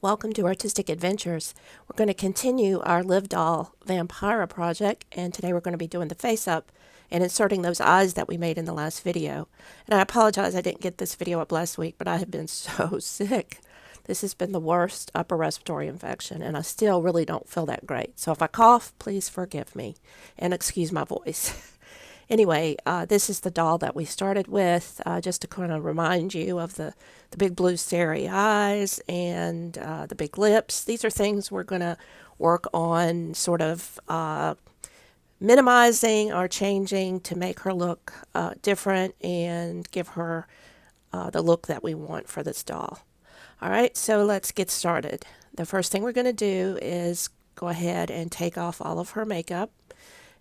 Welcome to Artistic Adventures. We're going to continue our Live Doll Vampira project, and today we're going to be doing the face up and inserting those eyes that we made in the last video. And I apologize I didn't get this video up last week, but I have been so sick. This has been the worst upper respiratory infection, and I still really don't feel that great. So if I cough, please forgive me and excuse my voice. Anyway, this is the doll that we started with, just to kind of remind you of the big blue starry eyes and the big lips. These are things we're going to work on sort of minimizing or changing to make her look different and give her the look that we want for this doll. All right, so let's get started. The first thing we're going to do is go ahead and take off all of her makeup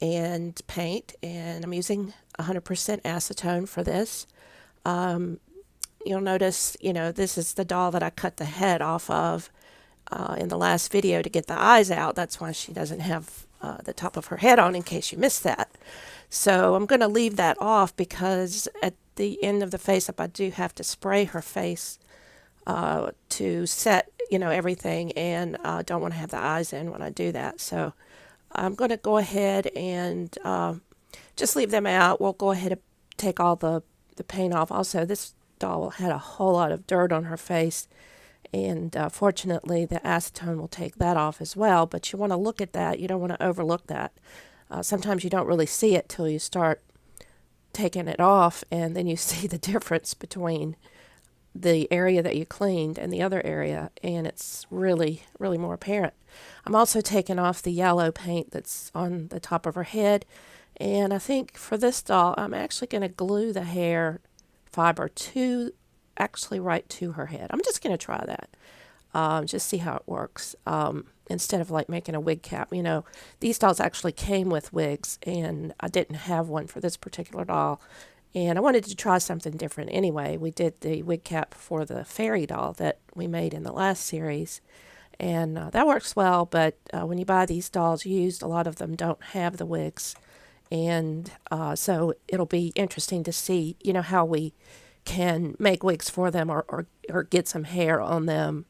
and paint, and I'm using 100% acetone for this. You'll notice, this is the doll that I cut the head off of in the last video to get the eyes out. That's why she doesn't have the top of her head on, in case you missed that. So I'm going to leave that off because at the end of the face up I do have to spray her face to set everything, and don't want to have the eyes in when I do that. So I'm going to go ahead and just leave them out. We'll go ahead and take all the paint off. Also, this doll had a whole lot of dirt on her face, and fortunately the acetone will take that off as well. But you want to look at that. You don't want to overlook that. Sometimes you don't really see it till you start taking it off, and then you see the difference between the area that you cleaned and the other area, and it's really, really more apparent. I'm also taking off the yellow paint that's on the top of her head, and I think for this doll I'm actually going to glue the hair fiber actually right to her head. I'm just going to try that, just see how it works, instead of like making a wig cap. These dolls actually came with wigs, and I didn't have one for this particular doll. And I wanted to try something different anyway. We did the wig cap for the fairy doll that we made in the last series. And that works well, but when you buy these dolls used, a lot of them don't have the wigs. And so it'll be interesting to see, how we can make wigs for them or get some hair on them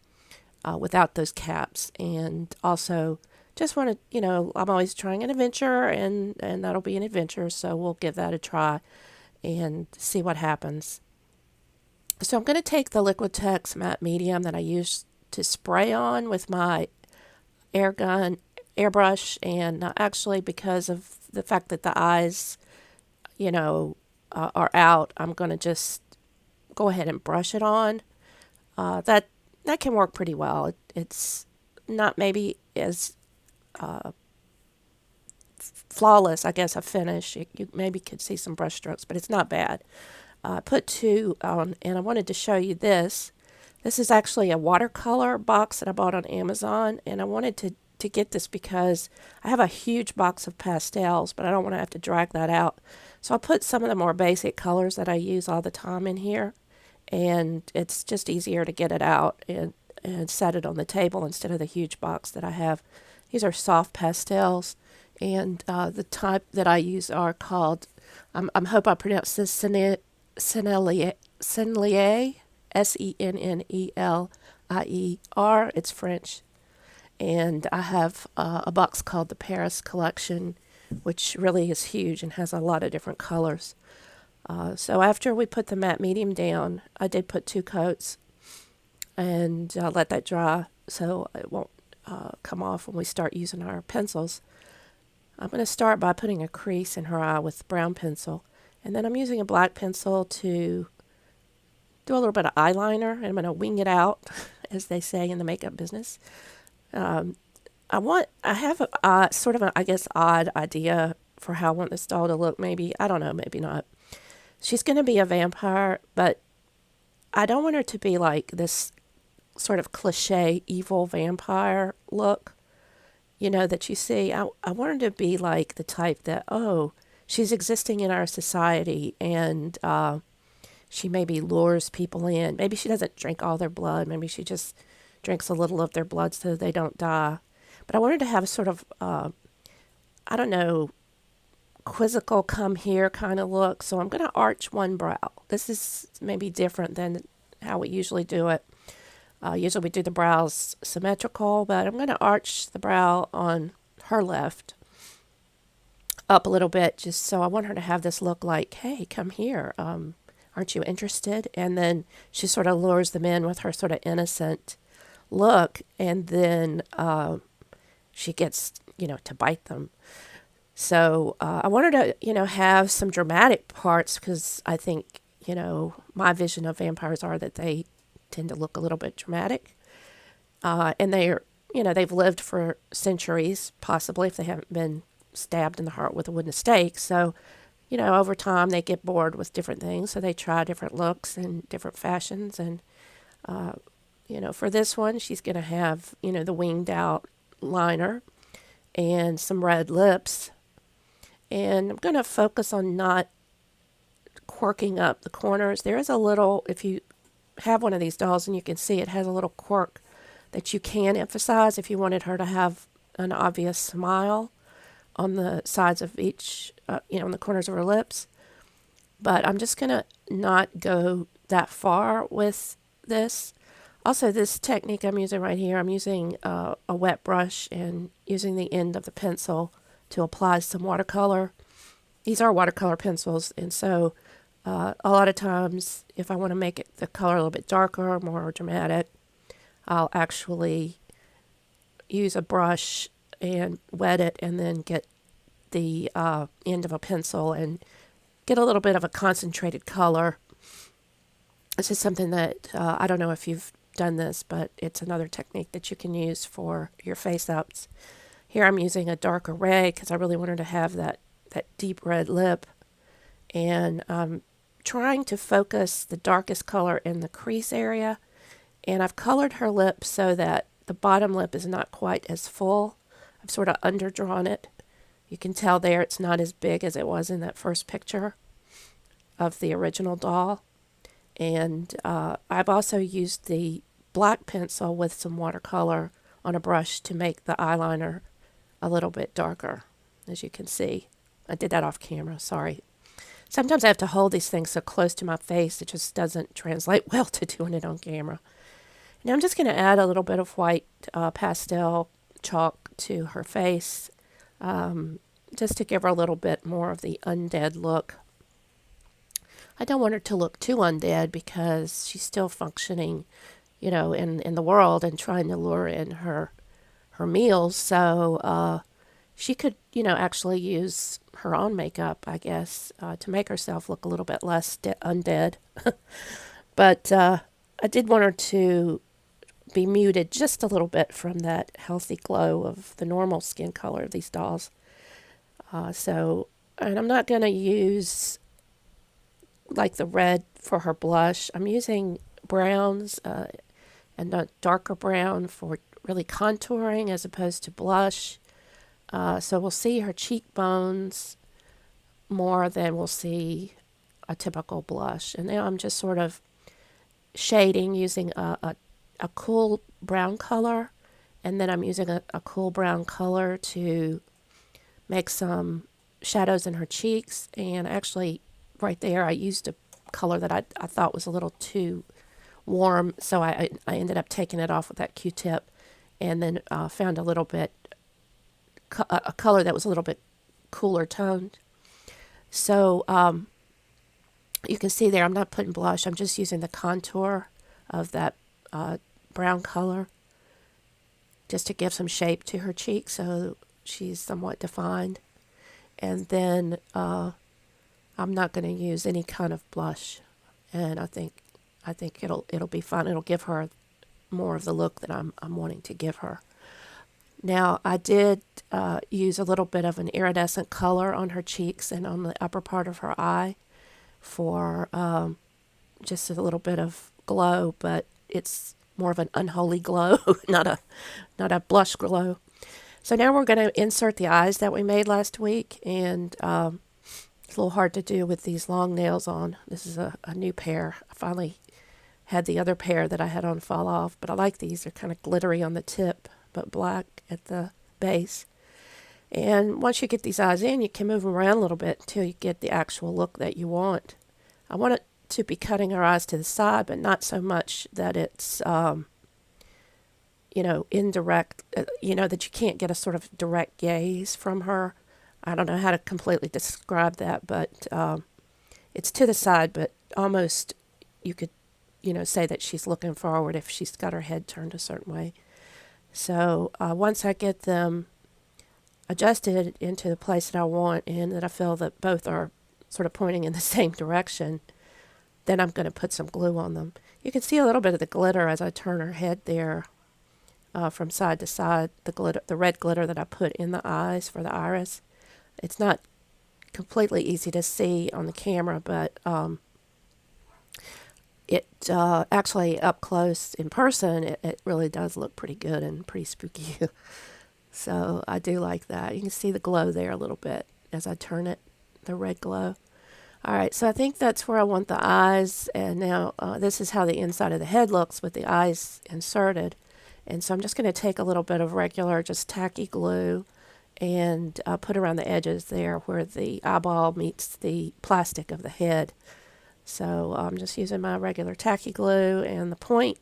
without those caps. And also just want to, I'm always trying an adventure, and that'll be an adventure. So we'll give that a try and see what happens. So I'm going to take the Liquitex matte medium that I used to spray on with my airbrush, and actually because of the fact that the eyes, are out, I'm going to just go ahead and brush it on. That can work pretty well. It's not maybe as flawless, I guess, a finish. You maybe could see some brush strokes, but it's not bad. I put 2 on, and I wanted to show you this. This is actually a watercolor box that I bought on Amazon, and I wanted to get this because I have a huge box of pastels, but I don't want to have to drag that out. So I put some of the more basic colors that I use all the time in here, and it's just easier to get it out and set it on the table instead of the huge box that I have. These are soft pastels. And the type that I use are called, I hope I pronounced this, Sennelier, Sennelier. It's French. And I have a box called the Paris Collection, which really is huge and has a lot of different colors. So after we put the matte medium down, I did put 2 coats and let that dry so it won't come off when we start using our pencils. I'm going to start by putting a crease in her eye with brown pencil, and then I'm using a black pencil to do a little bit of eyeliner, and I'm going to wing it out, as they say in the makeup business. I have a sort of, I guess, odd idea for how I want this doll to look. Maybe, I don't know, maybe not. She's going to be a vampire, but I don't want her to be like this sort of cliche evil vampire look, that you see. I want her to be like the type that, she's existing in our society, and she maybe lures people in. Maybe she doesn't drink all their blood. Maybe she just drinks a little of their blood so they don't die. But I want her to have sort of, I don't know, quizzical come here kind of look. So I'm going to arch one brow. This is maybe different than how we usually do it. Usually we do the brows symmetrical, but I'm going to arch the brow on her left up a little bit, just so I want her to have this look like, hey, come here. Aren't you interested? And then she sort of lures them in with her sort of innocent look, and then she gets, to bite them. So I want her to, have some dramatic parts, because I think, my vision of vampires are that they tend to look a little bit dramatic. And they've lived for centuries, possibly, if they haven't been stabbed in the heart with a wooden stake. So, over time they get bored with different things, so they try different looks and different fashions. And, for this one, she's going to have, the winged out liner and some red lips. And I'm going to focus on not quirking up the corners. There is a little, if you have one of these dolls, and you can see it has a little quirk that you can emphasize if you wanted her to have an obvious smile on the sides of each, on the corners of her lips. But I'm just going to not go that far with this. Also, this technique I'm using right here, I'm using a wet brush and using the end of the pencil to apply some watercolor. These are watercolor pencils, and so a lot of times if I want to make the color a little bit darker, more dramatic, I'll actually use a brush and wet it, and then get the end of a pencil and get a little bit of a concentrated color. This is something that I don't know if you've done this, but it's another technique that you can use for your face-ups. Here I'm using a darker red because I really want her to have that deep red lip, and I'm trying to focus the darkest color in the crease area, and I've colored her lip so that the bottom lip is not quite as full. I've sort of underdrawn it. You can tell there it's not as big as it was in that first picture of the original doll. And I've also used the black pencil with some watercolor on a brush to make the eyeliner a little bit darker, as you can see. I did that off camera, sorry. Sometimes I have to hold these things so close to my face, it just doesn't translate well to doing it on camera. Now I'm just going to add a little bit of white pastel chalk to her face, just to give her a little bit more of the undead look. I don't want her to look too undead because she's still functioning, in the world and trying to lure in her meals. So she could, actually use her own makeup, I guess, to make herself look a little bit less undead. But I did want her to be muted just a little bit from that healthy glow of the normal skin color of these dolls. And I'm not going to use like the red for her blush. I'm using browns and a darker brown for really contouring as opposed to blush. So we'll see her cheekbones more than we'll see a typical blush. And now I'm just sort of shading using a cool brown color, and then I'm using a cool brown color to make some shadows in her cheeks. And actually right there I used a color that I thought was a little too warm, so I ended up taking it off with that Q-tip, and then found a little bit a color that was a little bit cooler toned. So you can see there I'm not putting blush, I'm just using the contour of that brown color just to give some shape to her cheek so she's somewhat defined. And then I'm not going to use any kind of blush, and I think it'll be fun. It'll give her more of the look that I'm wanting to give her. Now I did use a little bit of an iridescent color on her cheeks and on the upper part of her eye for just a little bit of glow, but it's more of an unholy glow, not a blush glow. So now we're going to insert the eyes that we made last week, and it's a little hard to do with these long nails on. This is a new pair. I finally had the other pair that I had on fall off, but I like these. They're kind of glittery on the tip, but black at the base. And once you get these eyes in, you can move them around a little bit until you get the actual look that you want. I want it to be cutting her eyes to the side, but not so much that it's indirect, that you can't get a sort of direct gaze from her. I don't know how to completely describe that, but it's to the side, but almost you could, say that she's looking forward if she's got her head turned a certain way. So once I get them adjusted into the place that I want and that I feel that both are sort of pointing in the same direction, then I'm going to put some glue on them. You can see a little bit of the glitter as I turn her head there from side to side, the red glitter that I put in the eyes for the iris. It's not completely easy to see on the camera, but it actually up close in person, it really does look pretty good and pretty spooky. So I do like that. You can see the glow there a little bit as I turn it, the red glow. All right, so I think that's where I want the eyes, and now this is how the inside of the head looks with the eyes inserted. And so I'm just going to take a little bit of regular, just tacky glue and put around the edges there where the eyeball meets the plastic of the head. So I'm just using my regular tacky glue, and the point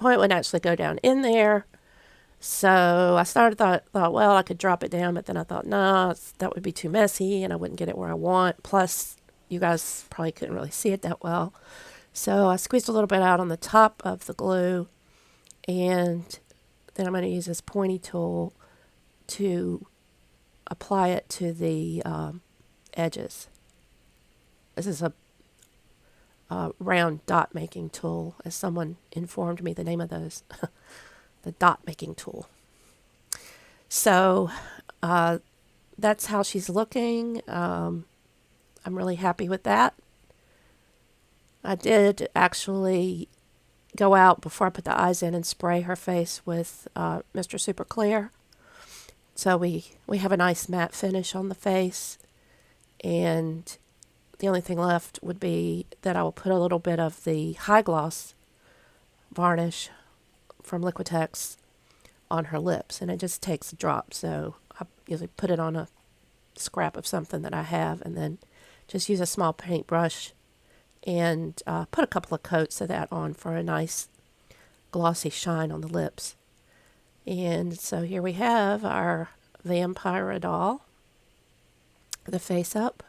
would actually go down in there. So I thought, well, I could drop it down, but then I thought, no, that would be too messy and I wouldn't get it where I want. Plus, you guys probably couldn't really see it that well. So I squeezed a little bit out on the top of the glue, and then I'm going to use this pointy tool to apply it to the edges. This is a round dot making tool, as someone informed me the name of those. The dot making tool. So that's how she's looking. I'm really happy with that. I did actually go out before I put the eyes in and spray her face with Mr. Super Clear. So we have a nice matte finish on the face, and the only thing left would be that I will put a little bit of the high gloss varnish from Liquitex on her lips, and it just takes a drop. So I usually put it on a scrap of something that I have, and then just use a small paintbrush and put a couple of coats of that on for a nice glossy shine on the lips. And so here we have our Vampira Doll, the face up.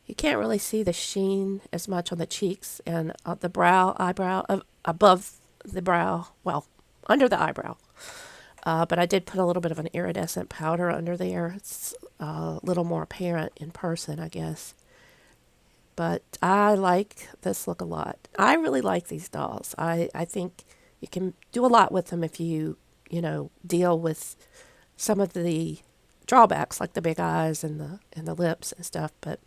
You can't really see the sheen as much on the cheeks and the eyebrow, above the brow, well, under the eyebrow. But I did put a little bit of an iridescent powder under there. It's a little more apparent in person, I guess. But I like this look a lot. I really like these dolls. I think you can do a lot with them if you deal with some of the drawbacks, like the big eyes and the lips and stuff. But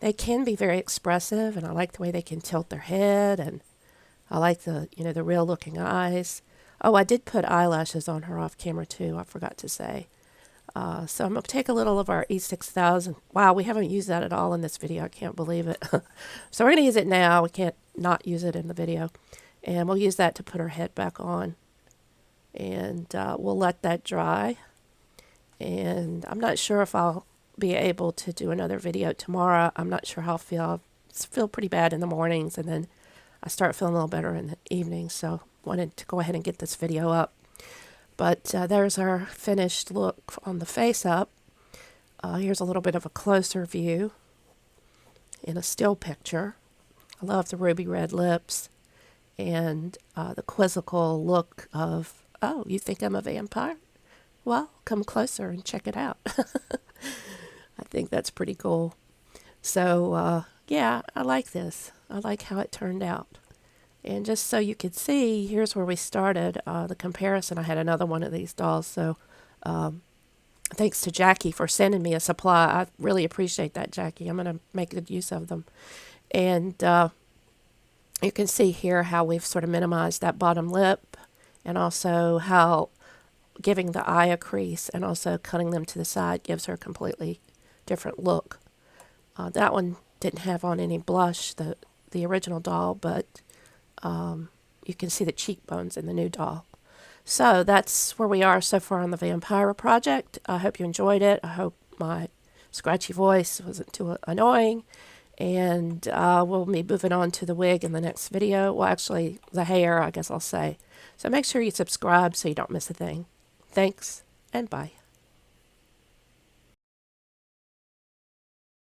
they can be very expressive, and I like the way they can tilt their head, and I like the real looking eyes. Oh, I did put eyelashes on her off camera too. I forgot to say. So I'm going to take a little of our E6000. Wow, we haven't used that at all in this video. I can't believe it. So we're going to use it now. We can't not use it in the video. And we'll use that to put her head back on. And we'll let that dry. And I'm not sure if I'll be able to do another video tomorrow. I'm not sure how I'll feel. I feel pretty bad in the mornings, and then I start feeling a little better in the evening. So wanted to go ahead and get this video up. But there's our finished look on the face up. Here's a little bit of a closer view in a still picture. I love the ruby red lips and the quizzical look of, oh, you think I'm a vampire? Well, come closer and check it out. I think that's pretty cool. So, yeah, I like this. I like how it turned out. And just so you could see, here's where we started, the comparison. I had another one of these dolls, so thanks to Jackie for sending me a supply. I really appreciate that, Jackie. I'm going to make good use of them. And you can see here how we've sort of minimized that bottom lip, and also how giving the eye a crease and also cutting them to the side gives her a completely different look. That one didn't have on any blush, the original doll, but you can see the cheekbones in the new doll. So that's where we are so far on the Vampira project. I hope you enjoyed it. I hope my scratchy voice wasn't too annoying. And we'll be moving on to the wig in the next video. Well, actually, the hair, I guess I'll say. So make sure you subscribe so you don't miss a thing. Thanks, and bye.